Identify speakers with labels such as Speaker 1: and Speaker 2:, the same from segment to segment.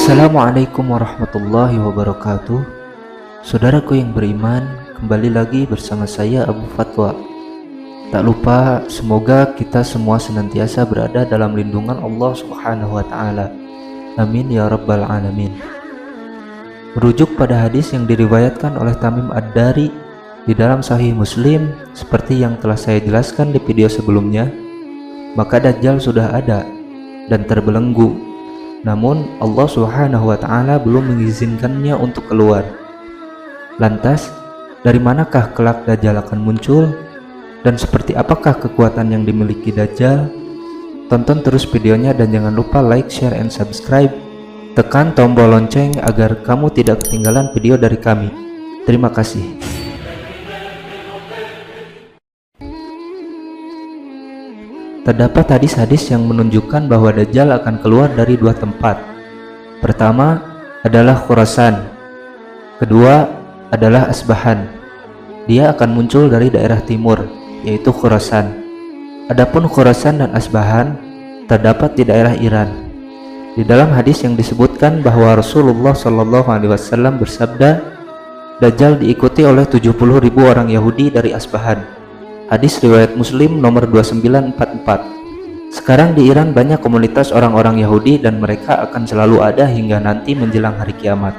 Speaker 1: Assalamualaikum warahmatullahi wabarakatuh. Saudaraku yang beriman, kembali lagi bersama saya Abu Fatwa. Tak lupa, semoga kita semua senantiasa berada dalam lindungan Allah Subhanahu wa Ta'ala. Amin ya Rabbal Alamin. Merujuk pada hadis yang diriwayatkan oleh Tamim Ad-Dari di dalam Sahih Muslim, seperti yang telah saya jelaskan di video sebelumnya, maka Dajjal sudah ada dan terbelenggu. Namun Allah Subhanahu wa Ta'ala belum mengizinkannya untuk keluar. Lantas, dari manakah kelak Dajjal akan muncul? Dan seperti apakah kekuatan yang dimiliki Dajjal? Tonton terus videonya dan jangan lupa like, share, and subscribe. Tekan tombol lonceng agar kamu tidak ketinggalan video dari kami. Terima kasih. Terdapat hadis-hadis yang menunjukkan bahwa Dajjal akan keluar dari dua tempat. Pertama adalah Khurasan, kedua adalah Asbahan. Dia akan muncul dari daerah timur, yaitu Khurasan. Adapun Khurasan dan Asbahan terdapat di daerah Iran. Di dalam hadis yang disebutkan bahwa Rasulullah SAW bersabda, Dajjal diikuti oleh 70.000 orang Yahudi dari Asbahan. Hadis riwayat Muslim nomor 2944. Sekarang di Iran banyak komunitas orang-orang Yahudi dan mereka akan selalu ada hingga nanti menjelang hari kiamat.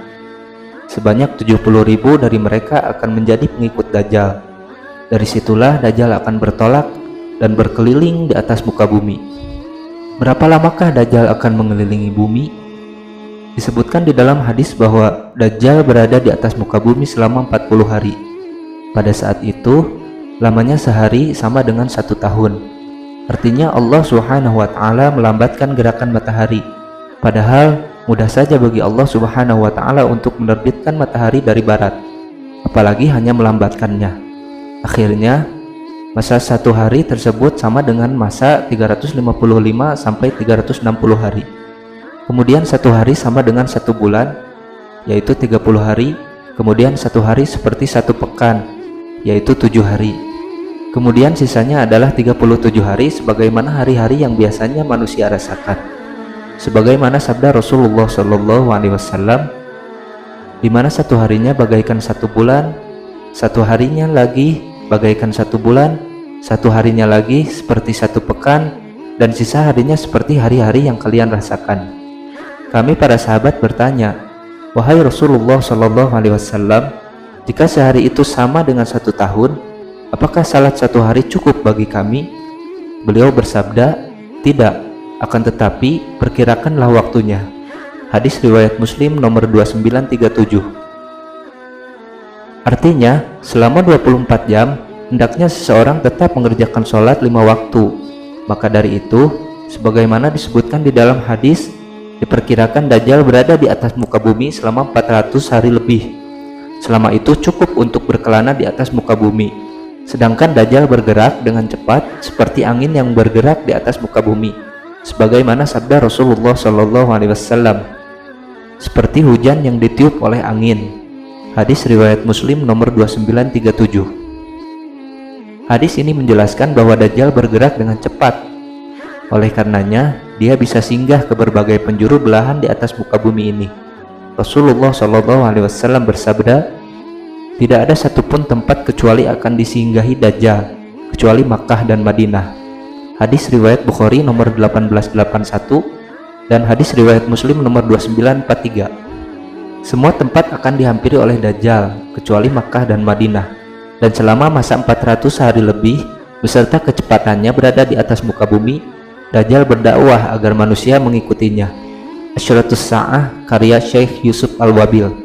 Speaker 1: Sebanyak 70.000 dari mereka akan menjadi pengikut Dajjal. Dari situlah Dajjal akan bertolak dan berkeliling di atas muka bumi. Berapa lamakah Dajjal akan mengelilingi bumi? Disebutkan di dalam hadis bahwa Dajjal berada di atas muka bumi selama 40 hari. Pada saat itu lamanya sehari sama dengan 1 tahun. Artinya Allah Subhanahu wa Ta'ala melambatkan gerakan matahari. Padahal mudah saja bagi Allah Subhanahu wa Ta'ala untuk menerbitkan matahari dari barat, apalagi hanya melambatkannya. Akhirnya masa 1 hari tersebut sama dengan masa 355 sampai 360 hari. Kemudian 1 hari sama dengan 1 bulan, yaitu 30 hari. Kemudian 1 hari seperti 1 pekan, yaitu 7 hari. Kemudian sisanya adalah 37 hari sebagaimana hari-hari yang biasanya manusia rasakan. Sebagaimana sabda Rasulullah SAW, di mana 1 harinya bagaikan 1 bulan, 1 harinya lagi bagaikan 1 bulan, 1 harinya lagi seperti 1 pekan, dan sisa harinya seperti hari-hari yang kalian rasakan. Kami para sahabat bertanya, wahai Rasulullah SAW, jika sehari itu sama dengan 1 tahun, apakah salat 1 hari cukup bagi kami? Beliau bersabda, tidak, akan tetapi perkirakanlah waktunya. Hadis riwayat Muslim nomor 2937. Artinya, selama 24 jam, hendaknya seseorang tetap mengerjakan sholat 5 waktu. Maka dari itu, sebagaimana disebutkan di dalam hadis, diperkirakan Dajjal berada di atas muka bumi selama 400 hari lebih. Selama itu cukup untuk berkelana di atas muka bumi. Sedangkan Dajjal bergerak dengan cepat seperti angin yang bergerak di atas muka bumi, sebagaimana sabda Rasulullah SAW, seperti hujan yang ditiup oleh angin. Hadis riwayat Muslim nomor 2937. Hadis ini menjelaskan bahwa Dajjal bergerak dengan cepat. Oleh karenanya, dia bisa singgah ke berbagai penjuru belahan di atas muka bumi ini. Rasulullah SAW bersabda, tidak ada satupun tempat kecuali akan disinggahi Dajjal, kecuali Makkah dan Madinah. Hadis riwayat Bukhari nomor 1881 dan hadis riwayat Muslim nomor 2943. Semua tempat akan dihampiri oleh Dajjal, kecuali Makkah dan Madinah. Dan selama masa 400 hari lebih, beserta kecepatannya berada di atas muka bumi, Dajjal berdakwah agar manusia mengikutinya. Asyratus Sa'ah, karya Syekh Yusuf Al-Wabil.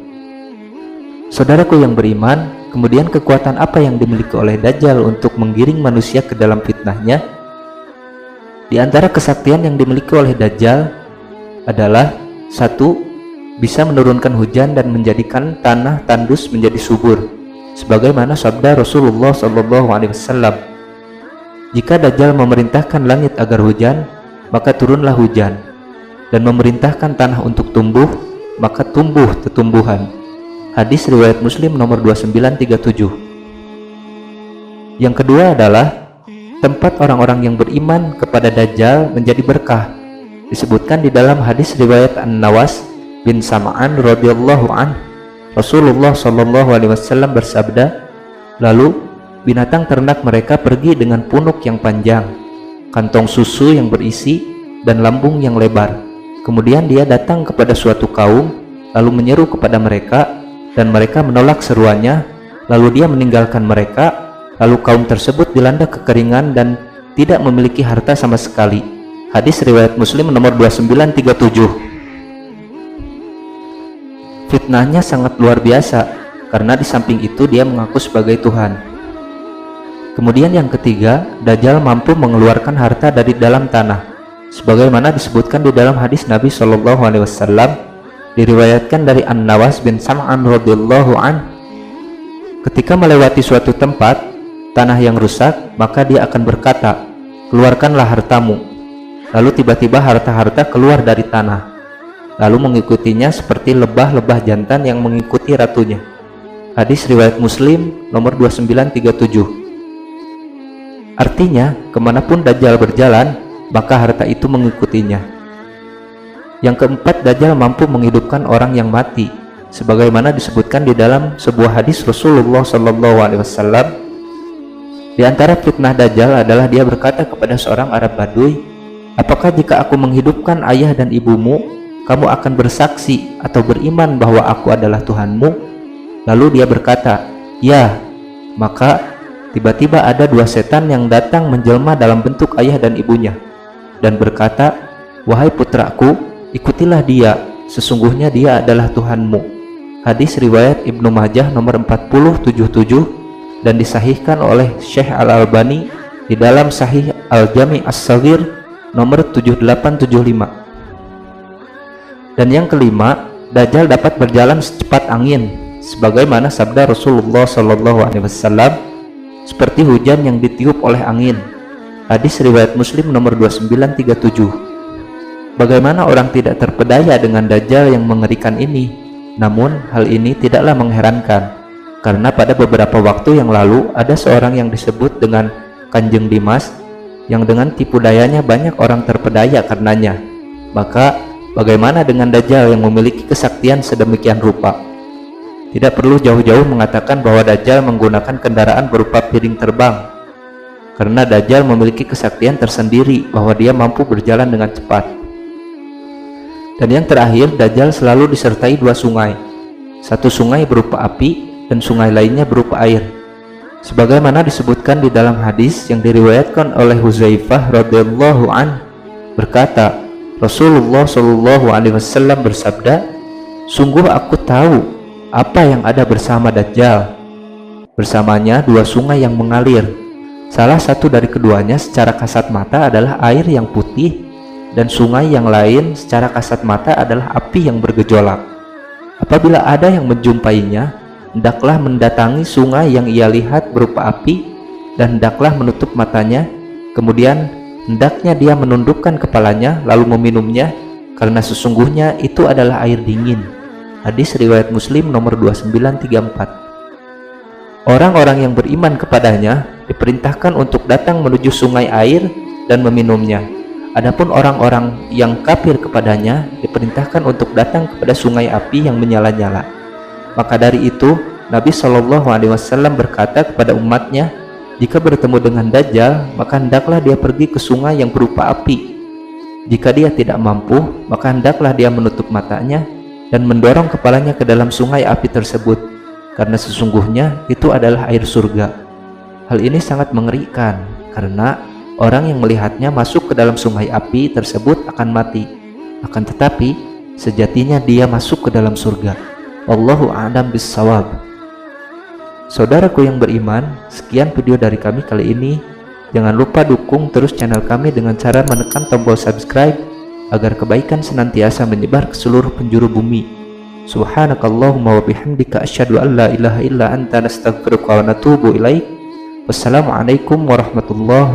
Speaker 1: Saudaraku yang beriman, kemudian kekuatan apa yang dimiliki oleh Dajjal untuk menggiring manusia ke dalam fitnahnya? Di antara kesaktian yang dimiliki oleh Dajjal adalah 1. Bisa menurunkan hujan dan menjadikan tanah tandus menjadi subur, sebagaimana sabda Rasulullah SAW, jika Dajjal memerintahkan langit agar hujan, maka turunlah hujan, dan memerintahkan tanah untuk tumbuh, maka tumbuh tumbuhan. Hadis riwayat Muslim nomor 2937. Yang kedua adalah tempat orang-orang yang beriman kepada Dajjal menjadi berkah. Disebutkan di dalam hadis riwayat An-Nawas bin Sam'an radhiyallahu an, Rasulullah shallallahu alaihi wasallam bersabda, lalu binatang ternak mereka pergi dengan punuk yang panjang, kantong susu yang berisi, dan lambung yang lebar. Kemudian dia datang kepada suatu kaum, lalu menyeru kepada mereka, dan mereka menolak seruannya. Lalu dia meninggalkan mereka. Lalu kaum tersebut dilanda kekeringan dan tidak memiliki harta sama sekali. Hadis riwayat Muslim nomor 2937. Fitnahnya sangat luar biasa, karena di samping itu dia mengaku sebagai Tuhan. Kemudian yang ketiga, Dajjal mampu mengeluarkan harta dari dalam tanah, sebagaimana disebutkan di dalam hadis Nabi Shallallahu Alaihi Wasallam, diriwayatkan dari An-Nawas bin Sam'an radhiyallahu an. Ketika melewati suatu tempat tanah yang rusak, maka dia akan berkata, keluarkanlah hartamu. Lalu tiba-tiba harta-harta keluar dari tanah, lalu mengikutinya seperti lebah-lebah jantan yang mengikuti ratunya. Hadis riwayat Muslim nomor 2937. Artinya, kemanapun Dajjal berjalan, maka harta itu mengikutinya. Yang keempat, Dajjal mampu menghidupkan orang yang mati, sebagaimana disebutkan di dalam sebuah hadis Rasulullah SAW. Di antara fitnah Dajjal adalah dia berkata kepada seorang Arab Baduy, apakah jika aku menghidupkan ayah dan ibumu, kamu akan bersaksi atau beriman bahwa aku adalah Tuhanmu? Lalu dia berkata, ya. Maka tiba-tiba ada dua setan yang datang menjelma dalam bentuk ayah dan ibunya, dan berkata, wahai putraku, ikutilah dia, sesungguhnya dia adalah Tuhanmu. Hadis riwayat Ibnu Majah nomor 4077 dan disahihkan oleh Syekh Al-Albani di dalam Sahih Al-Jami' As-Saghir nomor 7875. Dan yang kelima, Dajjal dapat berjalan secepat angin, sebagaimana sabda Rasulullah SAW, seperti hujan yang ditiup oleh angin. Hadis riwayat Muslim nomor 2937. Bagaimana orang tidak terpedaya dengan Dajjal yang mengerikan ini? Namun hal ini tidaklah mengherankan, karena pada beberapa waktu yang lalu ada seorang yang disebut dengan Kanjeng Dimas, yang dengan tipu dayanya banyak orang terpedaya karenanya. Maka bagaimana dengan Dajjal yang memiliki kesaktian sedemikian rupa? Tidak perlu jauh-jauh mengatakan bahwa Dajjal menggunakan kendaraan berupa piring terbang, karena Dajjal memiliki kesaktian tersendiri bahwa dia mampu berjalan dengan cepat. Dan yang terakhir, Dajjal selalu disertai dua sungai, satu sungai berupa api dan sungai lainnya berupa air, sebagaimana disebutkan di dalam hadis yang diriwayatkan oleh Huzaifah radhiyallahu an, berkata, Rasulullah Shallallahu Alaihi Wasallam bersabda, sungguh aku tahu apa yang ada bersama Dajjal. Bersamanya dua sungai yang mengalir, salah satu dari keduanya secara kasat mata adalah air yang putih, dan sungai yang lain secara kasat mata adalah api yang bergejolak. Apabila ada yang menjumpainya, hendaklah mendatangi sungai yang ia lihat berupa api, dan hendaklah menutup matanya. Kemudian hendaknya dia menundukkan kepalanya lalu meminumnya, karena sesungguhnya itu adalah air dingin. Hadis riwayat Muslim nomor 2934. Orang-orang yang beriman kepadanya diperintahkan untuk datang menuju sungai air dan meminumnya. Adapun orang-orang yang kafir kepadanya diperintahkan untuk datang kepada sungai api yang menyala-nyala. Maka dari itu Nabi Shallallahu Alaihi Wasallam berkata kepada umatnya, jika bertemu dengan Dajjal, maka hendaklah dia pergi ke sungai yang berupa api. Jika dia tidak mampu, maka hendaklah dia menutup matanya dan mendorong kepalanya ke dalam sungai api tersebut, karena sesungguhnya itu adalah air surga. Hal ini sangat mengerikan, karena orang yang melihatnya masuk ke dalam sungai api tersebut akan mati. Akan tetapi sejatinya dia masuk ke dalam surga. Wallahu a'lam bissawab. Saudaraku yang beriman, sekian video dari kami kali ini. Jangan lupa dukung terus channel kami dengan cara menekan tombol subscribe, agar kebaikan senantiasa menyebar ke seluruh penjuru bumi. Subhanakallahumma wa bihamdika asyhadu an la ilaha illa anta nastaghfiruka wa natubu ilaik. Wassalamualaikum warahmatullahi